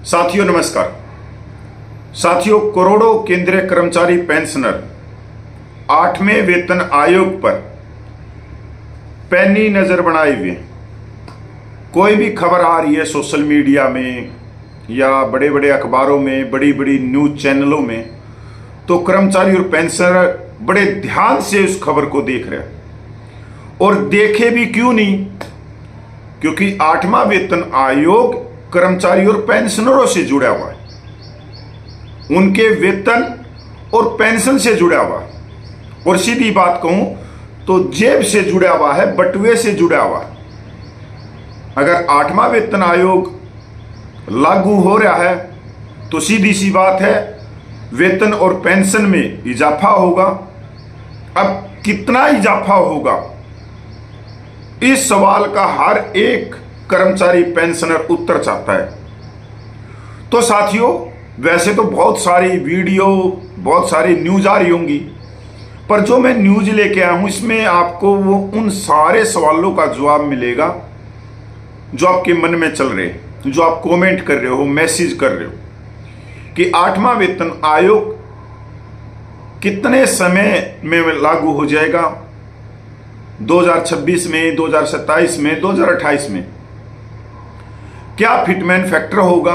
साथियों नमस्कार। साथियों, करोड़ों केंद्रीय कर्मचारी पेंशनर 8वें वेतन आयोग पर पैनी नजर बनाए हुए। कोई भी खबर आ रही है सोशल मीडिया में या बड़े बड़े अखबारों में, बड़ी बड़ी न्यूज चैनलों में, तो कर्मचारी और पेंशनर बड़े ध्यान से उस खबर को देख रहे हैं। और देखे भी क्यों नहीं? क्योंकि 8वां वेतन आयोग कर्मचारी और पेंशनरों से जुड़ा हुआ है, उनके वेतन और पेंशन से जुड़ा हुआ है, और सीधी बात कहूं तो जेब से जुड़ा हुआ है, बटुए से जुड़ा हुआ है। अगर 8वां वेतन आयोग लागू हो रहा है तो सीधी सी बात है, वेतन और पेंशन में इजाफा होगा। अब कितना इजाफा होगा, इस सवाल का हर एक कर्मचारी पेंशनर उत्तर चाहता है। तो साथियों, वैसे तो बहुत सारी वीडियो, बहुत सारी न्यूज आ रही होंगी, पर जो मैं न्यूज लेके आया हूं इसमें आपको वो उन सारे सवालों का जवाब मिलेगा जो आपके मन में चल रहे हैं, जो आप कमेंट कर रहे हो, मैसेज कर रहे हो कि 8वां वेतन आयोग कितने समय में लागू हो जाएगा, 2026 में, 2027 में, 2028 में, क्या फिटमैन फैक्टर होगा,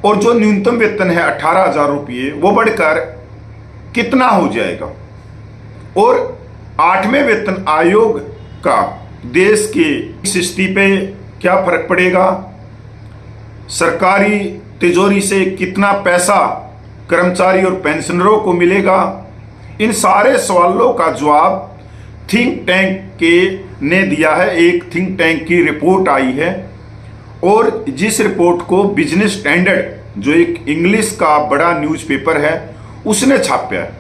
और जो न्यूनतम वेतन है 18,000 रुपये वो बढ़कर कितना हो जाएगा, और 8वें वेतन आयोग का देश की स्थिति पे क्या फर्क पड़ेगा, सरकारी तिजोरी से कितना पैसा कर्मचारी और पेंशनरों को मिलेगा। इन सारे सवालों का जवाब थिंक टैंक के ने दिया है। एक थिंक टैंक की रिपोर्ट आई है, और जिस रिपोर्ट को बिजनेस स्टैंडर्ड, जो एक इंग्लिश का बड़ा न्यूज़पेपर है, उसने छापा है।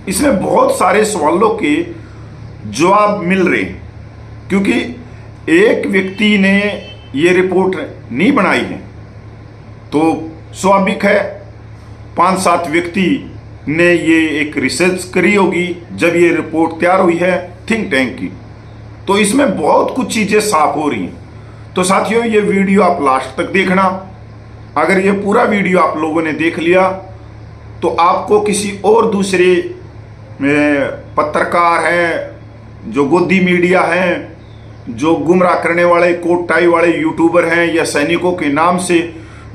इसमें बहुत सारे सवालों के जवाब मिल रहे हैं, क्योंकि एक व्यक्ति ने ये रिपोर्ट नहीं बनाई है, तो स्वाभाविक है 5-7 व्यक्ति ने ये एक रिसर्च करी होगी जब ये रिपोर्ट तैयार हुई है थिंक टैंक की। तो इसमें बहुत कुछ चीजें साफ हो रही हैं। तो साथियों, ये वीडियो आप लास्ट तक देखना। अगर ये पूरा वीडियो आप लोगों ने देख लिया तो आपको किसी और दूसरे पत्रकार हैं, जो गोदी मीडिया हैं, जो गुमराह करने वाले कोट टाई वाले यूट्यूबर हैं, या सैनिकों के नाम से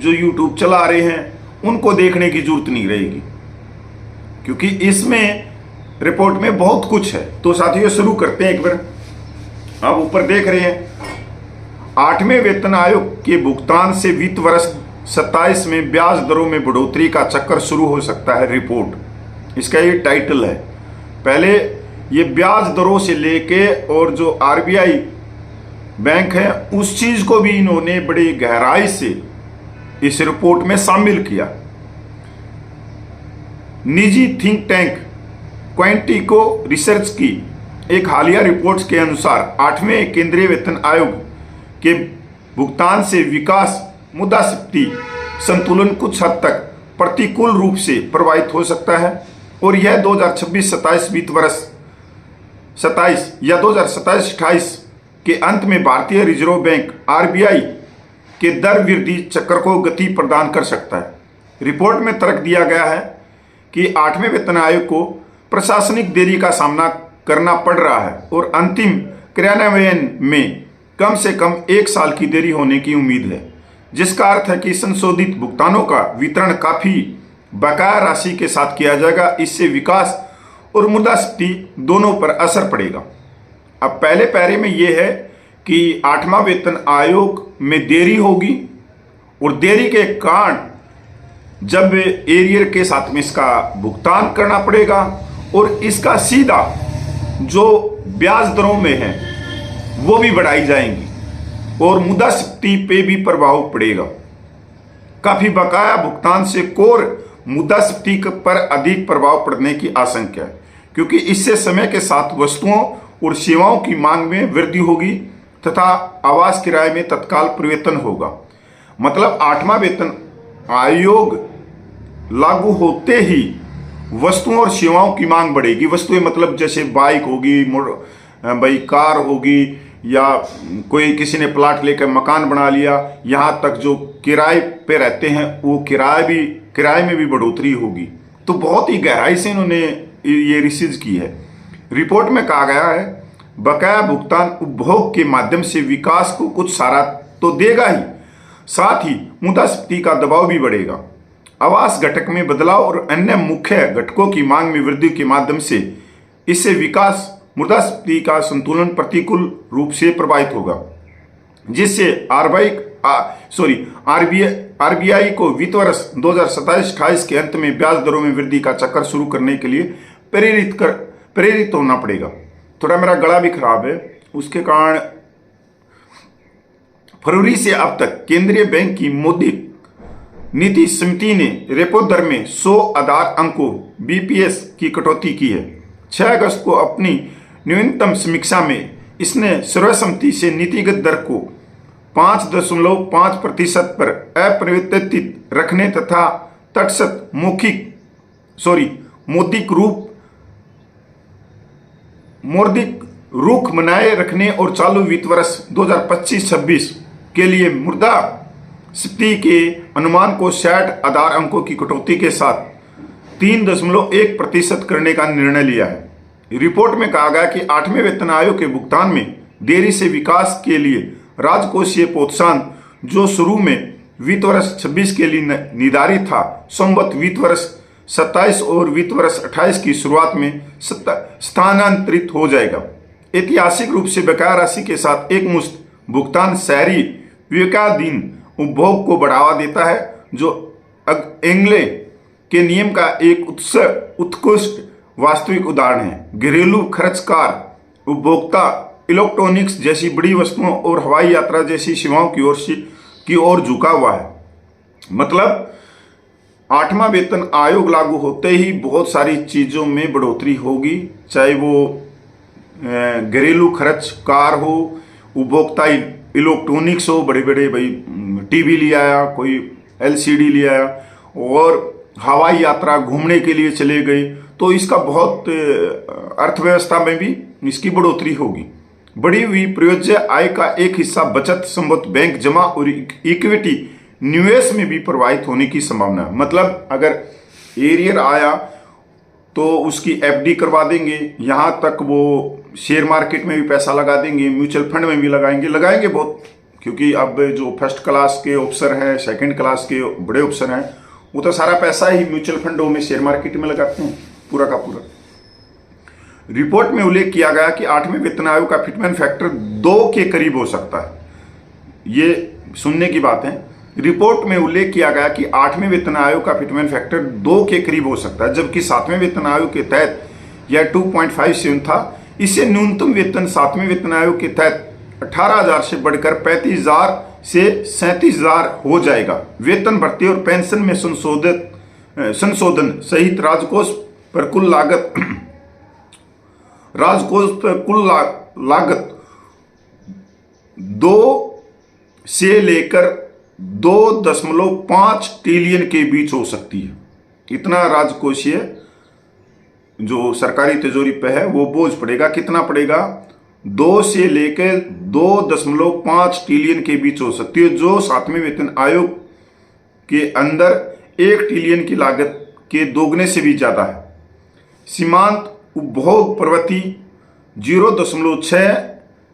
जो यूट्यूब चला रहे हैं, उनको देखने की जरूरत नहीं रहेगी, क्योंकि इसमें रिपोर्ट में बहुत कुछ है। तो साथियों, शुरू करते हैं एक बार। आप ऊपर देख रहे हैं, 8वें वेतन आयोग के भुगतान से वित्त वर्ष 27 में ब्याज दरों में बढ़ोतरी का चक्कर शुरू हो सकता है, रिपोर्ट इसका ये टाइटल है। पहले ये ब्याज दरों से लेके और जो आरबीआई बैंक है उस चीज को भी इन्होंने बड़ी गहराई से इस रिपोर्ट में शामिल किया। निजी थिंक टैंक क्वांटिको रिसर्च की एक हालिया रिपोर्ट के अनुसार 8वें केंद्रीय वेतन आयोग के भुगतान से विकास मुद्रास्फीति संतुलन कुछ हद तक प्रतिकूल रूप से प्रभावित हो सकता है, और यह 2026-27 वित्त वर्ष 27 या 2027-28 के अंत में भारतीय रिजर्व बैंक आरबीआई के दर वृद्धि चक्र को गति प्रदान कर सकता है। रिपोर्ट में तर्क दिया गया है कि 8वें वेतन आयोग को प्रशासनिक देरी का सामना करना पड़ रहा है, और अंतिम क्रियान्वयन में कम से कम 1 साल की देरी होने की उम्मीद है, जिसका अर्थ है कि संशोधित भुगतानों का वितरण काफी बकाया राशि के साथ किया जाएगा। इससे विकास और मुद्रास्फीति दोनों पर असर पड़ेगा। अब पहले पैरे में यह है कि 8वां वेतन आयोग में देरी होगी, और देरी के कारण जब एरियर के साथ में इसका भुगतान करना पड़ेगा, और इसका सीधा जो ब्याज दरों में है वो भी बढ़ाई जाएंगी, और मुद्रास्फीति पे भी प्रभाव पड़ेगा। काफी बकाया भुगतान से कोर मुद्रास्फीति पर अधिक प्रभाव पड़ने की आशंका है, क्योंकि इससे समय के साथ वस्तुओं और सेवाओं की मांग में वृद्धि होगी तथा आवास किराए में तत्काल परिवर्तन होगा। मतलब 8वां वेतन आयोग लागू होते ही वस्तुओं और सेवाओं की मांग बढ़ेगी। वस्तुएं मतलब जैसे बाइक होगी, भाई कार होगी, या कोई किसी ने प्लाट लेकर मकान बना लिया, यहाँ तक जो किराए पे रहते हैं वो किराए में भी बढ़ोतरी होगी। तो बहुत ही गहराई से इन्होंने ये रिसर्च की है। रिपोर्ट में कहा गया है बकाया भुगतान उपभोग के माध्यम से विकास को कुछ सहारा तो देगा ही, साथ ही मुद्रास्फीति का दबाव भी बढ़ेगा। आवास घटक में बदलाव और अन्य मुख्य घटकों की मांग में वृद्धि के माध्यम से इससे विकास मुद्रास्फीति का संतुलन प्रतिकूल रूप से प्रभावित होगा, जिससे आरबीआई को वित्त वर्ष 2027-28 के अंत में ब्याज दरों में वृद्धि का चक्कर शुरू करने के लिए प्रेरित होना पड़ेगा। थोड़ा मेरा गला भी खराब है, उसके कारण फरवरी से अब तक केंद्रीय बैंक की मौद्रिक नीति समिति ने रेपो दर में 100 आधार अंकों बीपीएस की कटौती की है। 6 अगस्त को अपनी न्यूनतम समीक्षा में इसने सर्वसम्मति से नीतिगत दर को 5.5% पर अपरिवर्तित रखने तथा तटस्थ मौद्रिक रुख बनाए रखने और चालू वित्त वर्ष 2025-26 के लिए मुद्रास्फीति के अनुमान को 60 आधार अंकों की कटौती के साथ 3.1% करने का निर्णय लिया है। रिपोर्ट में कहा गया कि 8वें वेतन आयोग के भुगतान में देरी से विकास के लिए राजकोषीय प्रोत्साहन जो शुरू में वित्त वर्ष 26 के लिए निर्धारित था, संबद्ध वित्त वर्ष 27 और वित्त वर्ष 28 की शुरुआत में स्थानांतरित हो जाएगा। ऐतिहासिक रूप से बकाया राशि के साथ एक मुश्त भुगतान शहरी विवेकाधीन उपभोग को बढ़ावा देता है, जो एंग्ले के नियम का एक उत्कृष्ट वास्तविक उदाहरण है। घरेलू खर्चकार उपभोक्ता इलेक्ट्रॉनिक्स जैसी बड़ी वस्तुओं और हवाई यात्रा जैसी सेवाओं की ओर झुका हुआ है। मतलब 8वां वेतन आयोग लागू होते ही बहुत सारी चीज़ों में बढ़ोतरी होगी, चाहे वो घरेलू खर्च कार हो, उपभोक्ता इलेक्ट्रॉनिक्स हो, बड़े बड़े भाई टीवी ले आया, कोई एलसीडी ले आया, और हवाई यात्रा घूमने के लिए चले गए, तो इसका बहुत अर्थव्यवस्था में भी इसकी बढ़ोतरी होगी। बढ़ी हुई प्रयोज्य आय का एक हिस्सा बचत संबद्ध बैंक जमा और इक्विटी निवेश में भी प्रवाहित होने की संभावना है। मतलब अगर एरियर आया तो उसकी एफडी करवा देंगे, यहाँ तक वो शेयर मार्केट में भी पैसा लगा देंगे, म्यूचुअल फंड में भी लगाएंगे बहुत, क्योंकि अब जो फर्स्ट क्लास के ऑफिसर हैं, सेकंड क्लास के बड़े ऑफिसर हैं, वो तो सारा पैसा ही म्यूचुअल फंडों में शेयर मार्केट में लगाते हैं पूरा का पूरा। रिपोर्ट में उल्लेख किया गया कि 8वें वेतन आयोग का फिटमेंट फैक्टर 2 के करीब हो सकता है। ये सुनने की बात है। रिपोर्ट में उल्लेख किया गया कि 8वें वेतन आयोग का फिटमेंट फैक्टर 2 के करीब हो सकता है, जबकि 7वें वेतन आयोग के तहत यह 2.57 था। इससे न्यूनतम वेतन 7वें वेतन आयोग के तहत 18,000 से बढ़कर 35,000 से 37,000 हो जाएगा। वेतन भर्ती और पेंशन में संशोधन सहित राजकोष पर कुल लागत 2 से लेकर 2.5 ट्रिलियन के बीच हो सकती है। इतना राजकोषीय जो सरकारी तिजोरी पे है वो बोझ पड़ेगा। कितना पड़ेगा? 2 से लेकर 2.5 ट्रिलियन के बीच हो सकती है, जो 7वें वेतन आयोग के अंदर 1 ट्रिलियन की लागत के दोगुने से भी ज्यादा है। सीमांत उपभोग प्रवृत्ति 0.6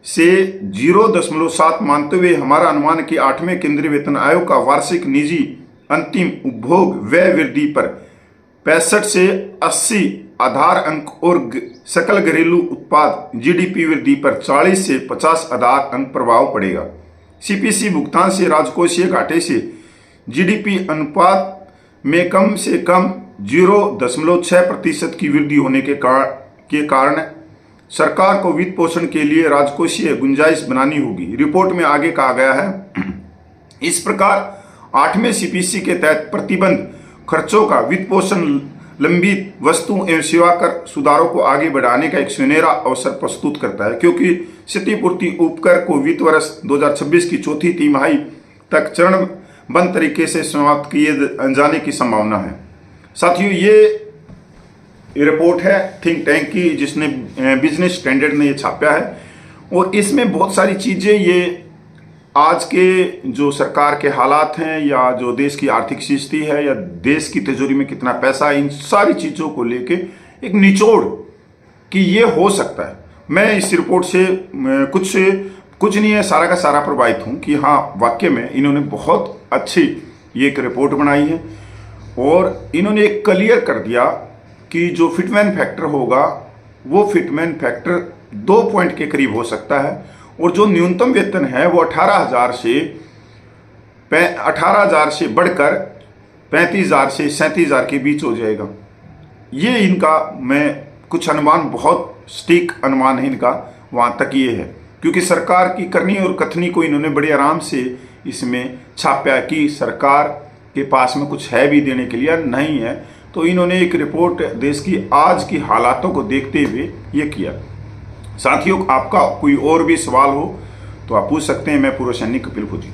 से 0.7 मानते हुए हमारा अनुमान कि 8वें केंद्रीय वेतन आयोग का वार्षिक निजी अंतिम उपभोग व्यय वृद्धि पर 65 से 80 आधार अंक और सकल घरेलू उत्पाद जीडीपी वृद्धि पर 40 से 50 आधार अंक प्रभाव पड़ेगा। सीपीसी भुगतान से राजकोषीय घाटे से जीडीपी अनुपात में कम से कम 0.6% की वृद्धि होने के कारण सरकार को वित्त पोषण के लिए राजकोषीय गुंजाइश बनानी होगी। रिपोर्ट में आगे कहा गया है, इस प्रकार 8वें सीपीसी के तहत प्रतिबंध खर्चों का वित्त पोषण लंबित वस्तु एवं सेवा कर सुधारों को आगे बढ़ाने का एक सुनहरा अवसर प्रस्तुत करता है, क्योंकि क्षतिपूर्ति उपकर को वित्त वर्ष 2026 की चौथी तिमाही तक चरणबद्ध तरीके से समाप्त किए जाने की संभावना है। साथियों, ये रिपोर्ट है थिंक टैंक की, जिसने बिजनेस स्टैंडर्ड ने ये छापा है, और इसमें बहुत सारी चीज़ें ये आज के जो सरकार के हालात हैं या जो देश की आर्थिक स्थिति है या देश की तिजोरी में कितना पैसा है, इन सारी चीज़ों को लेके एक निचोड़ कि ये हो सकता है। मैं इस रिपोर्ट से कुछ नहीं है, सारा का सारा प्रभावित हूँ कि हाँ वाकई में इन्होंने बहुत अच्छी ये एक रिपोर्ट बनाई है और इन्होंने एक क्लियर कर दिया कि जो फिटमैन फैक्टर होगा वो फिटमैन फैक्टर 2 पॉइंट के करीब हो सकता है और जो न्यूनतम वेतन है वो 18,000 से बढ़कर 35,000 से 37,000 के बीच हो जाएगा। ये इनका मैं कुछ अनुमान, बहुत सटीक अनुमान है इनका, वहाँ तक ये है क्योंकि सरकार की करनी और कथनी को इन्होंने बड़े आराम से इसमें छापा कि सरकार के पास में कुछ है भी देने के लिए नहीं है। तो इन्होंने एक रिपोर्ट देश की आज की हालातों को देखते हुए ये किया। साथियों, आपका कोई और भी सवाल हो तो आप पूछ सकते हैं। मैं पूर्व सैनिक कपिल फौजी।